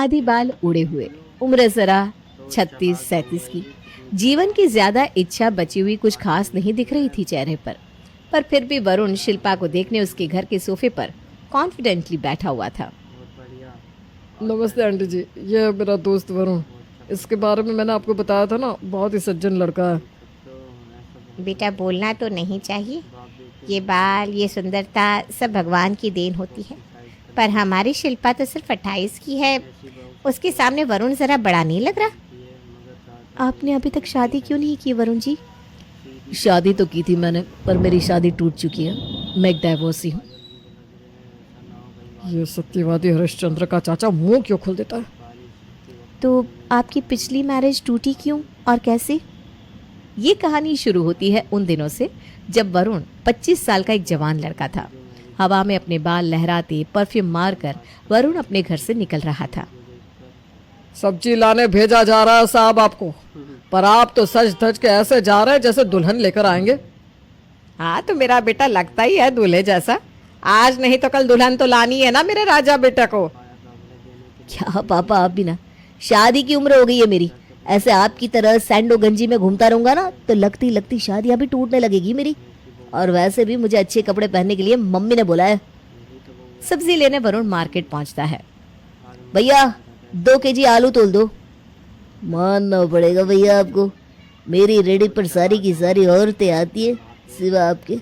आधी बाल उड़े हुए, उम्र जरा 36-37 की। जीवन की ज्यादा इच्छा बची हुई कुछ खास नहीं दिख रही थी चेहरे पर फिर भी वरुण शिल्पा को देखने उसके घर के सोफे पर कॉन्फिडेंटली बैठा हुआ था। नमस्ते आंटी जी, ये है मेरा दोस्त वरुण। इसके बारे में मैंने आपको बताया था ना, बहुत ही सज्जन लड़का है। बेटा बोलना तो नहीं चाहिए। ये बाल, ये सुंदरता सब भगवान की देन होती है। पर हमारी शिल्पा तो सिर्फ 28 की है। उसके सामने वरुण ज़रा बड़ा नहीं लग रहा। आपने अभी तक शादी क्यों नहीं की वरुण जी? शादी तो की थी मैंने, पर मेरी शादी टूट चुकी है। मैं एक डाइवोर्सी हूँ। ये सत्यवादी हरिश्चंद्र का चाचा मुंह क्यों खोल देता है? तो आपकी पिछली मैरिज टूटी क्यों और कैसे? ये कहानी शुरू होती है उन दिनों से जब वरुण 25 साल का एक जवान लड़का था। हवा में अपने बाल लहराते परफ्यूम मारकर वरुण अपने घर से निकल रहा था। सब्जी लाने भेजा जा रहा है साहब आपको, पर आप तो सज धज के ऐसे जा रहे हैं जैसे दुल्हन लेकर आएंगे। हाँ, तो मेरा बेटा लगता ही है दूल्हे जैसा। आज नहीं तो कल दुल्हन तो लानी है ना मेरे राजा बेटा को। क्या पापा, आप भी ना, शादी की उम्र हो गई है मेरी। ऐसे आपकी तरह सैंडो गंजी में घूमता रहूंगा ना तो लगती लगती शादियां भी टूटने लगेगी मेरी। और वैसे भी मुझे अच्छे कपड़े पहनने के लिए मम्मी ने बोला है। सब्जी लेने वरुण मार्केट पहुंचता है। भैया 2 केजी आलू तोल दो। मानना पड़ेगा भैया आपको, मेरी रेडी पर सारी की सारी औरतें आती है सिवा आपके,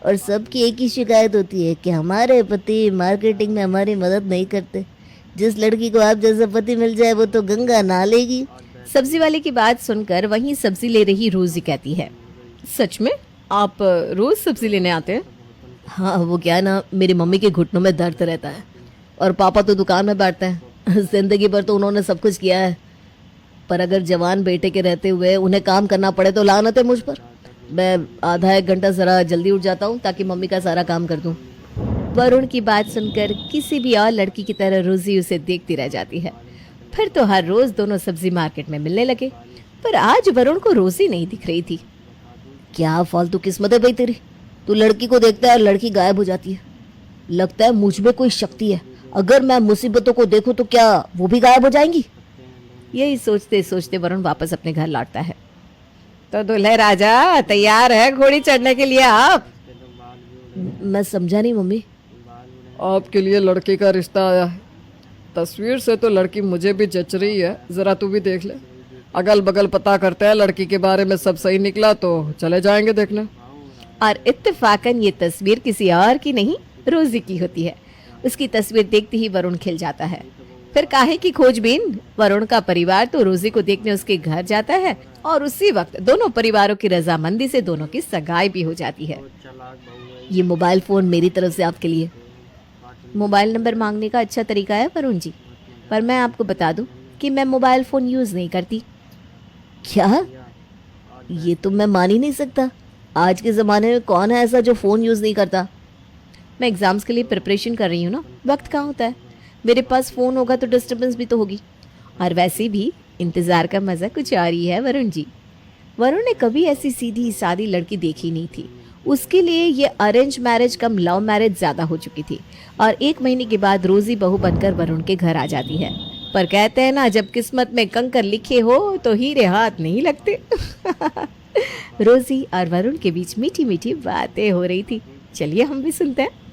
और सबकी एक ही शिकायत होती है कि हमारे पति मार्केटिंग में हमारी मदद नहीं करते। जिस लड़की को आप जैसा पति मिल जाए वो तो गंगा नहा लेगी। सब्जी वाले की बात सुनकर वहीं सब्जी ले रही रोजी कहती है, सच में आप रोज सब्जी लेने आते हैं? हाँ, वो क्या ना, मेरी मम्मी के घुटनों में दर्द रहता है और पापा तो दुकान में बैठते हैं। जिंदगी भर तो उन्होंने सब कुछ किया है, पर अगर जवान बेटे के रहते हुए उन्हें काम करना पड़े तो लानत है मुझ पर। मैं आधा एक घंटा जरा जल्दी उठ जाता हूँ ताकि मम्मी का सारा काम कर दूँ। वरुण की बात सुनकर किसी भी और लड़की की तरह रोजी उसे देखती रह जाती है। फिर तो हर रोज दोनों सब्जी मार्केट में मिलने लगे, पर आज वरुण को रोजी नहीं दिख रही थी। क्या फालतू किस्मत है भाई तेरी, तू लड़की को देखता है और लड़की गायब हो जाती है। लगता है मुझ में कोई शक्ति है, अगर मैं मुसीबतों को देखूं तो क्या वो भी गायब हो जाएंगी? यही सोचते सोचते वरुण वापस अपने घर लौटता है। तो दूल्हे राजा तैयार है घोड़ी चढ़ने के लिए आप? मैं समझा नहीं मम्मी। आपके लिए लड़के का रिश्ता आया है। तस्वीर से तो लड़की मुझे भी जच रही है, जरा तू भी देख ले। अगल बगल पता करते हैं, लड़की के बारे में सब सही निकला तो चले जाएंगे देखने। और इत्तेफाकन ये तस्वीर किसी और की नहीं, रोजी की होती है। उसकी तस्वीर देखते ही वरुण खिल जाता है। फिर काहे की खोजबीन, वरुण का परिवार तो रोजी को देखने उसके घर जाता है और उसी वक्त दोनों परिवारों की रजामंदी से दोनों की सगाई भी हो जाती है। ये मोबाइल फोन मेरी तरफ से आपके लिए। मोबाइल नंबर मांगने का अच्छा तरीका है वरुण जी, पर मैं आपको बता दूं कि मैं मोबाइल फोन यूज नहीं करती। क्या? ये तो मैं मान ही नहीं सकता। आज के ज़माने में कौन है ऐसा जो फ़ोन यूज़ नहीं करता? मैं एग्ज़ाम्स के लिए प्रिपरेशन कर रही हूँ ना, वक्त कहाँ होता है। मेरे पास फ़ोन होगा तो डिस्टर्बेंस भी तो होगी। और वैसे भी इंतज़ार का मज़ा कुछ और ही है वरुण जी। वरुण ने कभी ऐसी सीधी सादी लड़की देखी नहीं थी। उसके लिए ये अरेंज मैरिज कम लव मैरिज ज़्यादा हो चुकी थी। और 1 महीने के बाद रोज़ी बहू बनकर वरुण के घर आ जाती है। पर कहते हैं ना, जब किस्मत में कंकर लिखे हो तो हीरे हाथ नहीं लगते। रोजी और वरुण के बीच मीठी मीठी बातें हो रही थी। चलिए हम भी सुनते हैं।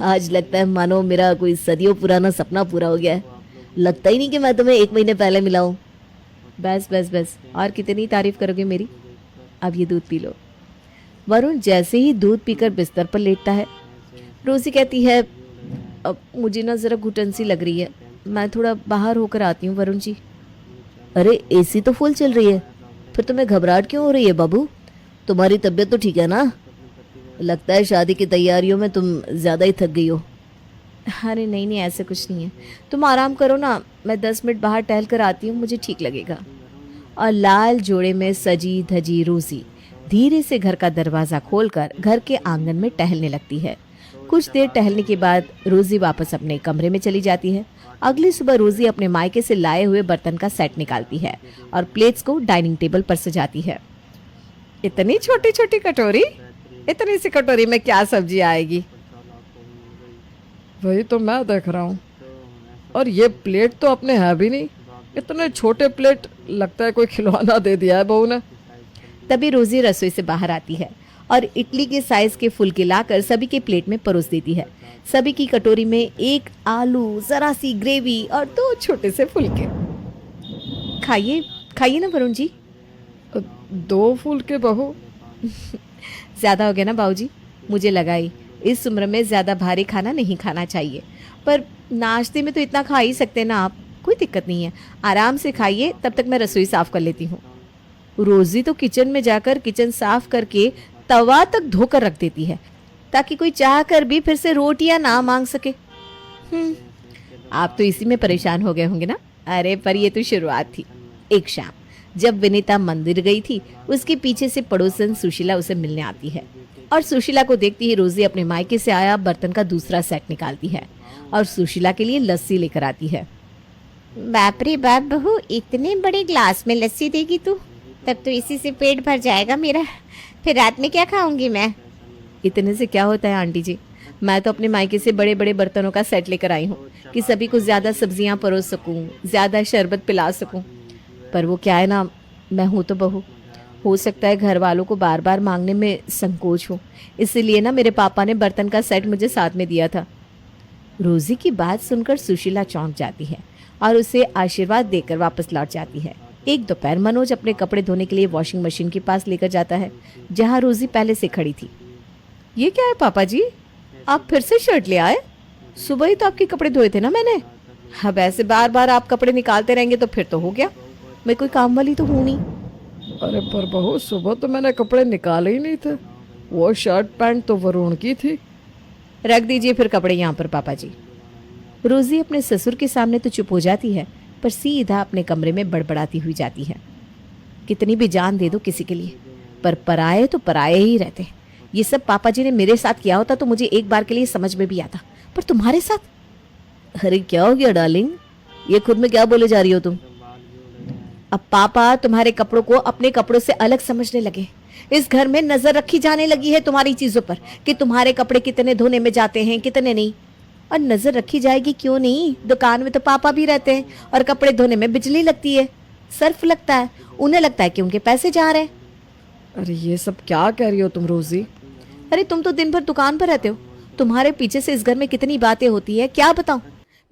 आज लगता है मानो मेरा कोई सदियों पुराना सपना पूरा हो गया है। लगता ही नहीं कि मैं तुम्हें 1 महीने पहले मिला हूँ। बस बस बस, और कितनी तारीफ करोगे मेरी? अब ये दूध पी लो। वरुण जैसे ही दूध पीकर बिस्तर पर लेटता है, रोजी कहती है, अब मुझे ना ज़रा घुटन सी लग रही है, मैं थोड़ा बाहर होकर आती हूँ वरुण जी। अरे एसी तो फुल चल रही है, फिर तुम्हें घबराहट क्यों हो रही है बाबू? तुम्हारी तबीयत तो ठीक है ना? लगता है शादी की तैयारियों में तुम ज़्यादा ही थक गई हो। अरे नहीं नहीं, ऐसे कुछ नहीं है, तुम आराम करो ना, मैं 10 मिनट बाहर टहल कर आती हूँ, मुझे ठीक लगेगा। और लाल जोड़े में सजी धजी रोजी धीरे से घर का दरवाज़ा खोलकर घर के आंगन में टहलने लगती है। कुछ देर टहलने के बाद रोजी वापस अपने कमरे में चली जाती है। अगली सुबह रोजी अपने मायके से लाए हुए बर्तन का सेट निकालती है और प्लेट्स को डाइनिंग टेबल पर सजाती है। इतनी छोटी छोटी कटोरी, इतनी सी कटोरी में क्या सब्जी आएगी? वही तो मैं देख रहा हूँ। और ये प्लेट तो अपने है भी नहीं, इतने छोटे प्लेट, लगता है कोई खिलौना दे दिया है बहू ने। तभी रोजी रसोई से बाहर आती है और इडली के साइज के फुलके लाकर सभी के प्लेट में परोस देती है। सभी की कटोरी में एक आलू, जरा सी ग्रेवी और 2 छोटे से फुलके। खाइए खाइए ना वरुण जी। 2 फुलके बहू? ज़्यादा हो गया ना बाबूजी, मुझे लगा ही इस उम्र में ज़्यादा भारी खाना नहीं खाना चाहिए, पर नाश्ते में तो इतना खा ही सकते ना आप, कोई दिक्कत नहीं है, आराम से खाइए, तब तक मैं रसोई साफ कर लेती हूँ। रोजी तो किचन में जाकर किचन साफ करके तवा तक धोकर रख देती है ताकि कोई चाह कर भी फिर से रोटियां ना मांग सके। आप तो इसी में परेशान हो गए होंगे ना। अरे पर ये तो शुरुआत थी। एक शाम जब विनीता मंदिर गई थी, उसके पीछे से पड़ोसन सुशीला उसे मिलने आती है और सुशीला को देखती ही रोजी अपने मायके से आया बर्तन का दूसरा सेट निकालती है और सुशीला के लिए लस्सी लेकर आती है। बाप रे बाप बहू, इतने बड़े ग्लास में लस्सी देगी तू? तब तो इसी से पेट भर जाएगा मेरा, फिर रात में क्या खाऊंगी मैं? इतने से क्या होता है आंटी जी, मैं तो अपने मायके से बड़े बड़े बर्तनों का सेट लेकर आई हूँ कि सभी को ज़्यादा सब्जियाँ परोस सकूँ, ज़्यादा शरबत पिला सकूँ। पर वो क्या है ना, मैं हूँ तो बहू, हो सकता है घर वालों को बार बार मांगने में संकोच हो, इसीलिए ना मेरे पापा ने बर्तन का सेट मुझे साथ में दिया था। रोजी की बात सुनकर सुशीला चौंक जाती है और उसे आशीर्वाद देकर वापस लौट जाती है। एक दोपहर मनोज अपने कपड़े धोने के लिए वॉशिंग मशीन के पास लेकर जाता है जहाँ रोजी पहले से खड़ी थी। ये क्या है पापा जी, आप फिर से शर्ट ले आए? सुबह ही तो आपके कपड़े धोए थे ना मैंने। अब ऐसे बार बार आप कपड़े निकालते रहेंगे तो फिर तो हो गया, मैं कोई काम वाली तो हूँ नहीं। अरे पर बहू, सुबह तो मैंने कपड़े निकाले ही नहीं थे, वो शर्ट पैंट तो वरुण की थी। रख दीजिए फिर कपड़े यहाँ पर पापा जी। रोजी अपने ससुर के सामने तो चुप हो जाती है, पर सीधा अपने कमरे में बड़बड़ाती हुई जाती है। कितनी भी जान दे दो किसी के लिए, पर पराये तो पराये ही रहते हैं। ये सब पापा जी ने मेरे साथ किया होता तो मुझे एक बार के लिए समझ में भी आता, पर तुम्हारे साथ। अरे क्या हो गया डार्लिंग, ये खुद में क्या बोले जा रही हो तुम? अब पापा तुम्हारे कपड़ों को अपने कपड़ों से अलग समझने लगे। इस घर में नजर रखी जाने लगी है तुम्हारी चीजों पर कि तुम्हारे कपड़े कितने धोने में जाते हैं, कितने नहीं। और नजर रखी जाएगी क्यों नहीं, दुकान में तो पापा भी रहते हैं और कपड़े धोने में बिजली लगती है, सर्फ लगता है, उन्हें लगता है कि उनके पैसे जा रहे हैं। अरे ये सब क्या कह रही हो तुम रोजी? अरे तुम तो दिन भर दुकान पर रहते हो, तुम्हारे पीछे से इस घर में कितनी बातें होती है क्या बताऊं।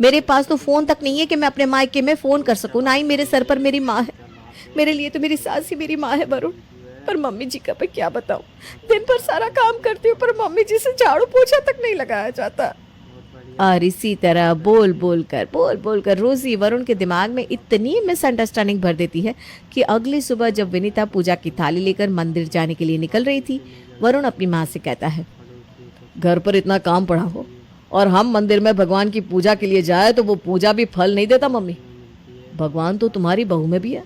मेरे पास तो फोन तक नहीं है कि मैं अपने मायके में फोन कर सकूं, ना ही मेरे सर पर मेरी माँ है। मेरे लिए तो मेरी सास ही मेरी माँ है वरुण, पर मम्मी जी का मैं क्या बताऊं। दिन भर सारा काम करती हूँ पर मम्मी जी से झाड़ू पोछा तक नहीं लगाया जाता। और इसी तरह बोल बोल कर रोजी वरुण के दिमाग में इतनी मिसअंडरस्टैंडिंग भर देती है कि अगली सुबह जब विनीता पूजा की थाली लेकर मंदिर जाने के लिए निकल रही थी, वरुण अपनी माँ से कहता है, घर पर इतना काम पड़ा हो और हम मंदिर में भगवान की पूजा के लिए जाए तो वो पूजा भी फल नहीं देता मम्मी। भगवान तो तुम्हारी बहू में भी है,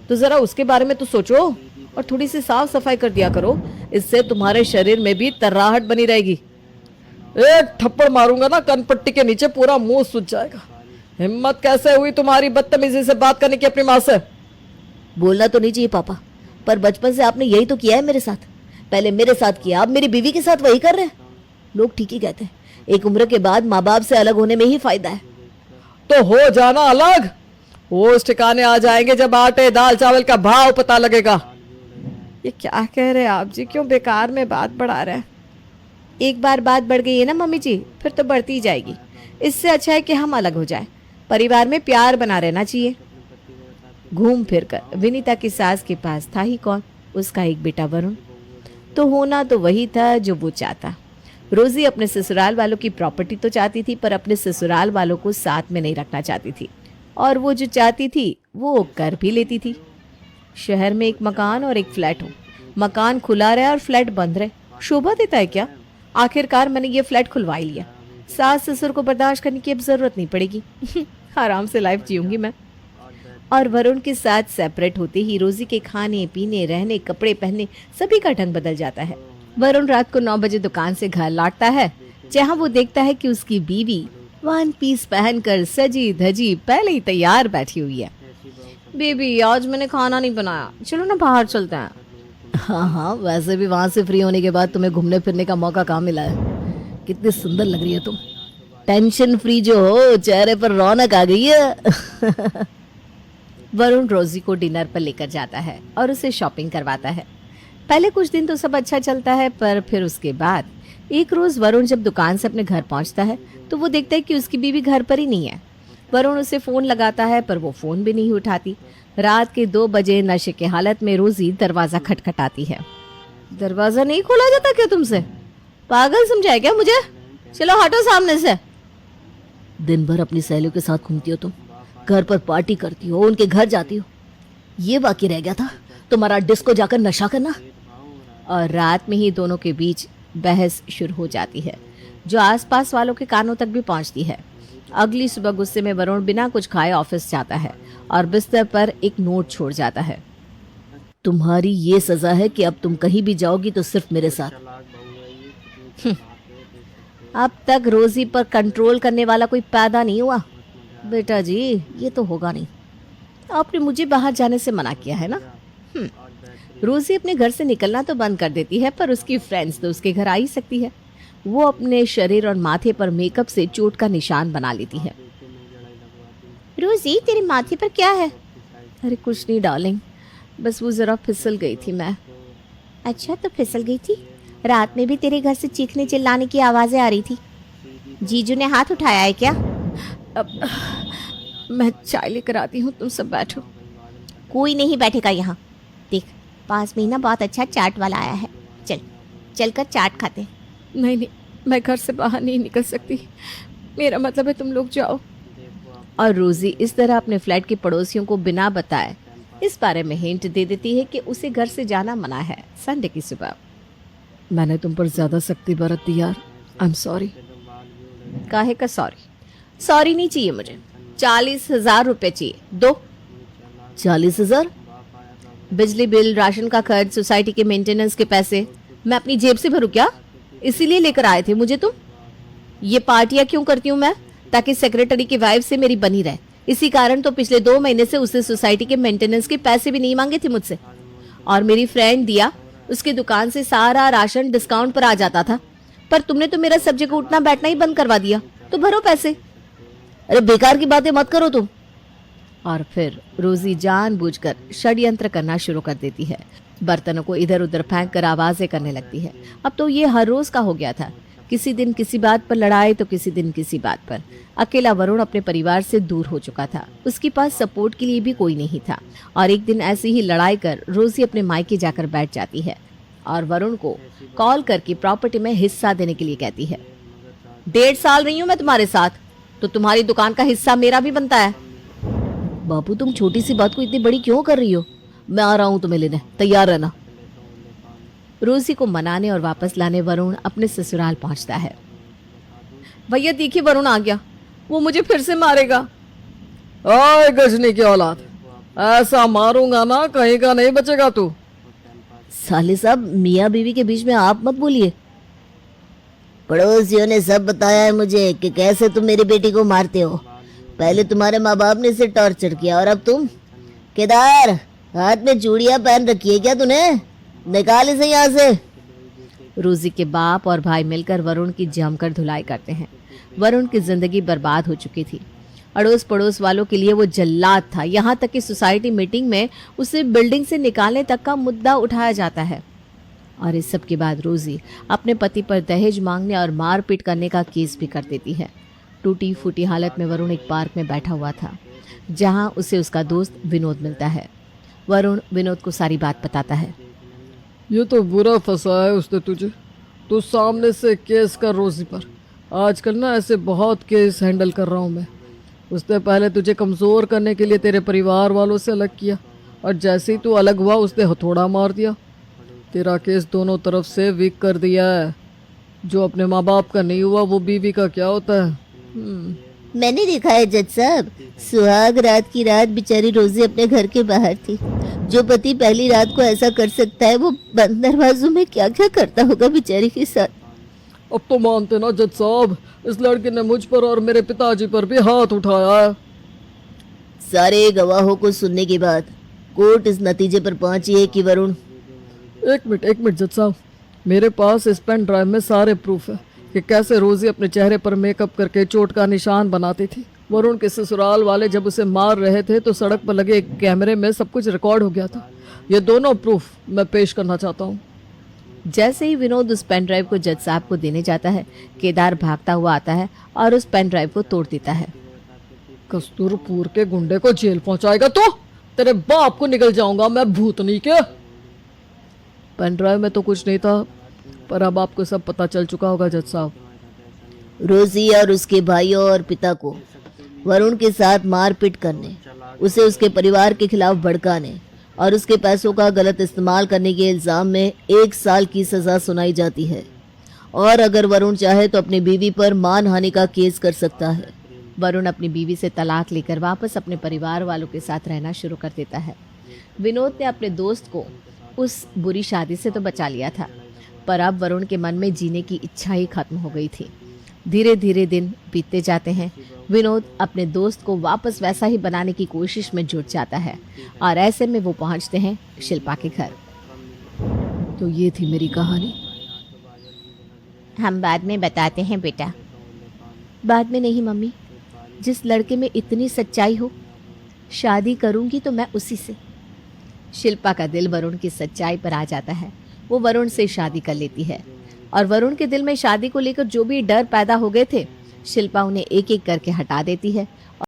तो जरा उसके बारे में तो सोचो और थोड़ी सी साफ सफाई कर दिया करो, इससे तुम्हारे शरीर में भी तर्राहट बनी रहेगी। एक थप्पड़ मारूंगा ना कनपट्टी के नीचे पूरा मुंह सूज जाएगा। हिम्मत कैसे हुई तुम्हारी बदतमीजी से बात करने की अपनी माँ से? बोलना तो नहीं चाहिए पापा, पर बचपन से आपने यही तो किया है मेरे साथ। पहले मेरे साथ किया, अब मेरी बीवी के साथ वही कर रहे हैं। लोग ठीक ही कहते हैं, एक उम्र के बाद माँ बाप से अलग होने में ही फायदा है। तो हो जाना अलग, होश ठिकाने आ जाएंगे जब आटे दाल चावल का भाव पता लगेगा। ये क्या कह रहे हैं आप जी, क्यों बेकार में बात बढ़ा रहे हैं? एक बार बात बढ़ गई है ना मम्मी जी, फिर तो बढ़ती ही जाएगी। इससे अच्छा है कि हम अलग हो जाएं। परिवार में प्यार बना रहना चाहिए। घूम फिर कर विनीता की सास के पास था ही कौन, उसका एक बेटा वरुण। तो होना तो वही था जो वो चाहता। रोजी अपने ससुराल वालों की प्रॉपर्टी तो चाहती थी, पर अपने ससुराल वालों को साथ में नहीं रखना चाहती थी, और वो जो चाहती थी वो कर भी लेती थी। शहर में एक मकान और एक फ्लैट हो, मकान खुला रहे और फ्लैट बंद रहे, शोभा देता है क्या? आखिरकार मैंने ये फ्लैट खुलवा ही लिया, सास ससुर को बर्दाश्त करने की अब जरूरत नहीं पड़ेगी। आराम से लाइफ जीऊंगी मैं। और वरुण के साथ सेपरेट होते ही रोजी के खाने पीने, रहने, कपड़े पहनने सभी का ढंग बदल जाता है। वरुण रात को 9 बजे दुकान से घर लौटता है, जहाँ वो देखता है कि उसकी बीवी 1 पीस पहनकर सजी धजी पहले ही तैयार बैठी हुई है। बेबी आज मैंने खाना नहीं बनाया, चलो ना बाहर चलते हैं। हाँ, वैसे भी वहाँ से फ्री होने के बाद तुम्हें घूमने फिरने का मौका कहाँ मिला है। कितनी सुंदर लग रही है तुम। टेंशन फ्री जो हो, चेहरे पर रौनक आ गई है। वरुण रोजी को डिनर पर लेकर जाता है और उसे शॉपिंग करवाता है। पहले कुछ दिन तो सब अच्छा चलता है, पर फिर उसके बाद एक रोज वरुण जब दुकान से अपने घर पहुंचता है तो वो देखता है कि उसकी बीवी घर पर ही नहीं है। वरुण उसे फोन लगाता है पर वो फोन भी नहीं उठाती। रात के 2 बजे नशे की हालत में रोजी दरवाजा खटखटाती है। दरवाजा नहीं खोला जाता क्या तुमसे? पागल समझाए क्या मुझे? चलो हटो सामने से। दिन भर अपनी सहेलियों के साथ घूमती हो तुम, घर पर पार्टी करती हो, उनके घर जाती हो। ये बाकी रह गया था तुम्हारा डिस्को जाकर नशा करना। और रात में ही दोनों के बीच बहस शुरू हो जाती है, जो आसपास वालों के कानों तक भी पहुंचती है। अगली सुबह गुस्से में वरुण बिना कुछ खाए ऑफिस जाता है और बिस्तर पर एक नोट छोड़ जाता है। तुम्हारी ये सजा है कि अब तुम कहीं भी जाओगी तो सिर्फ मेरे साथ। अब तक रोजी पर कंट्रोल करने वाला कोई पैदा नहीं हुआ। बेटा जी, ये तो होगा नहीं। आपने मुझे बाहर जाने से मना किया है ना। रोजी अपने घर से निकलना तो बंद कर देती है, पर उसकी फ्रेंड्स तो उसके घर आ ही सकती है। वो अपने शरीर और माथे पर मेकअप से चोट का निशान बना लेती है। रोजी, तेरे माथे पर क्या है? अरे कुछ नहीं डार्लिंग, बस वो जरा फिसल गई थी मैं। अच्छा, तो फिसल गई थी। रात में भी तेरे घर से चीखने चिल्लाने की आवाजें आ रही थी। जीजू ने हाथ उठाया है क्या? अब मैं चाय लेकर आती हूँ, तुम सब बैठो। कोई नहीं बैठेगा यहाँ। देख, पास में ही ना बहुत अच्छा चाट वाला आया है। चल चलकर चाट खाते हैं। नहीं नहीं, मैं घर से बाहर नहीं निकल सकती। मेरा मतलब है तुम लोग जाओ। और रोजी इस तरह अपने फ्लैट के पड़ोसियों को बिना बताए इस बारे में हिंट दे देती है कि उसे घर से जाना मना है। संडे की सुबह। मैंने तुम पर ज्यादा सख्ती बरती यार, आई एम सॉरी। काहे का सॉरी? सॉरी नहीं चाहिए मुझे, 40,000 रुपए चाहिए। दो। 40,000? बिजली बिल, राशन का खर्च, सोसाइटी के मेंटेनेंस के पैसे मैं अपनी जेब से भरूं क्या? इसीलिए लेकर आए थे मुझे तुम? ये पार्टियां क्यों करती हूँ मैं? ताकि सेक्रेटरी की वाइफ से मेरी बनी रहे। इसी कारण तो पिछले 2 महीने से उससे सोसाइटी के मेंटेनेंस के पैसे भी नहीं मांगे थे मुझसे। और मेरी फ्रेंड दिया, उसकी दुकान से सारा राशन डिस्काउंट पर आ जाता था, पर तुमने तो मेरा सब जगह उठना बैठना ही बंद करवा दिया। तो भरो पैसे। अरे बेकार की बातें मत करो तुम। और फिर रोजी जानबूझकर षड्यंत्र करना शुरू कर देती है। बर्तनों को इधर उधर फेंक कर आवाजें करने लगती है। अब तो ये हर रोज का हो गया था। किसी दिन किसी बात पर लड़ाई तो किसी दिन किसी बात पर। अकेला वरुण अपने परिवार से दूर हो चुका था। उसके पास सपोर्ट के लिए भी कोई नहीं था। और एक दिन ऐसी ही लड़ाई कर रोजी अपने मायके जाकर बैठ जाती है और वरुण को कॉल करके प्रॉपर्टी में हिस्सा देने के लिए कहती है। 1.5 साल रही हूँ मैं तुम्हारे साथ, तो तुम्हारी दुकान का हिस्सा मेरा भी बनता है। बापू, तुम छोटी सी बात को इतनी बड़ी क्यों कर रही हो? मैं आ रहा हूँ तुम्हें लेने, तैयार रहना। रोजी को मनाने और वापस लाने वरुण अपने ससुराल पहुंचता है। भैया देखिए, वरुण आ गया, वो मुझे फिर से मारेगा। आए गजनी की औलाद, ऐसा मारूंगा ना कहीं का नहीं बचेगा तू। साले साहब, मियाँ बीवी के बीच में आप मत बोलिए। पड़ोसियों ने सब बताया है मुझे कि कैसे तुम मेरी बेटी को मारते हो। पहले तुम्हारे माँ बाप ने इसे टॉर्चर किया और अब तुम। केदार, हाथ में चूड़ियां पहन रखी है क्या तूने? निकाल इसे यहाँ से। रोजी के बाप और भाई मिलकर वरुण की जमकर धुलाई करते हैं। वरुण की जिंदगी बर्बाद हो चुकी थी। अड़ोस पड़ोस वालों के लिए वो जल्लाद था। यहाँ तक कि सोसाइटी मीटिंग में उसे बिल्डिंग से निकालने तक का मुद्दा उठाया जाता है। और इस सब के बाद रोजी अपने पति पर दहेज मांगने और मारपीट करने का केस भी कर देती है। टूटी फूटी हालत में वरुण एक पार्क में बैठा हुआ था, जहां उसे उसका दोस्त विनोद मिलता है। वरुण विनोद को सारी बात बताता है। ये तो बुरा फंसा है उसने तुझे। तू सामने से केस कर रोजी पर। आजकल ना ऐसे बहुत केस हैंडल कर रहा हूँ मैं। उसने पहले तुझे कमज़ोर करने के लिए तेरे परिवार वालों से अलग किया, और जैसे ही तू अलग हुआ उसने हथौड़ा मार दिया। तेरा केस दोनों तरफ से वीक कर दिया है। जो अपने माँ बाप का नहीं हुआ वो बीवी का क्या होता है। मैंने देखा है जज साहब, सुहाग रात की रात बेचारी रोजी अपने घर के बाहर थी। जो पति पहली रात को ऐसा कर सकता है, वो बंद दरवाजों में क्या क्या करता होगा बेचारी के साथ। अब तो मानते ना जज साहब, इस लड़के ने मुझ पर और मेरे पिताजी पर भी हाथ उठाया है। सारे गवाहों को सुनने के बाद कोर्ट इस नतीजे पर पहुंची है कि वरुण। एक मिनट जज साहब, मेरे पास इस पेन ड्राइव में सारे प्रूफ है कि कैसे रोजी अपने चेहरे पर मेकअप करके चोट का निशान बनाती थी। वरुण के ससुराल वाले जब उसे मार रहे थे तो सड़क पर लगे एक कैमरे में सब कुछ रिकॉर्ड हो गया था। ये दोनों प्रूफ मैं पेश करना चाहता हूँ। जैसे ही विनोद उस पेन ड्राइव को जज साहब को देने जाता है, केदार भागता हुआ आता है और उस पेन ड्राइव को तोड़ देता है। कस्तूरपुर के गुंडे को जेल पहुंचाएगा तो तेरे बाप को निकल जाऊंगा मैं भूतनी के। पेन ड्राइव में तो कुछ नहीं था, पर अब आपको सब पता चल चुका होगा जज साहब। रोजी और उसके भाइयों और पिता को वरुण के साथ मारपीट करने, उसे उसके परिवार के खिलाफ भड़काने और उसके पैसों का गलत इस्तेमाल करने के इल्जाम में 1 साल की सजा सुनाई जाती है। और अगर वरुण चाहे तो अपनी बीवी पर मानहानि का केस कर सकता है। वरुण अपनी बीवी से तलाक लेकर वापस अपने परिवार वालों के साथ रहना शुरू कर देता है। विनोद ने अपने दोस्त को उस बुरी शादी से तो बचा लिया था, पर अब वरुण के मन में जीने की इच्छा ही खत्म हो गई थी। धीरे धीरे दिन बीतते जाते हैं। विनोद अपने दोस्त को वापस वैसा ही बनाने की कोशिश में जुट जाता है और ऐसे में वो पहुंचते हैं शिल्पा के घर। तो ये थी मेरी कहानी। हम बाद में बताते हैं बेटा। बाद में नहीं मम्मी, जिस लड़के में इतनी सच्चाई हो, शादी करूंगी तो मैं उसी से। शिल्पा का दिल वरुण की सच्चाई पर आ जाता है। वो वरुण से शादी कर लेती है और वरुण के दिल में शादी को लेकर जो भी डर पैदा हो गए थे, शिल्पा उन्हें एक एक करके हटा देती है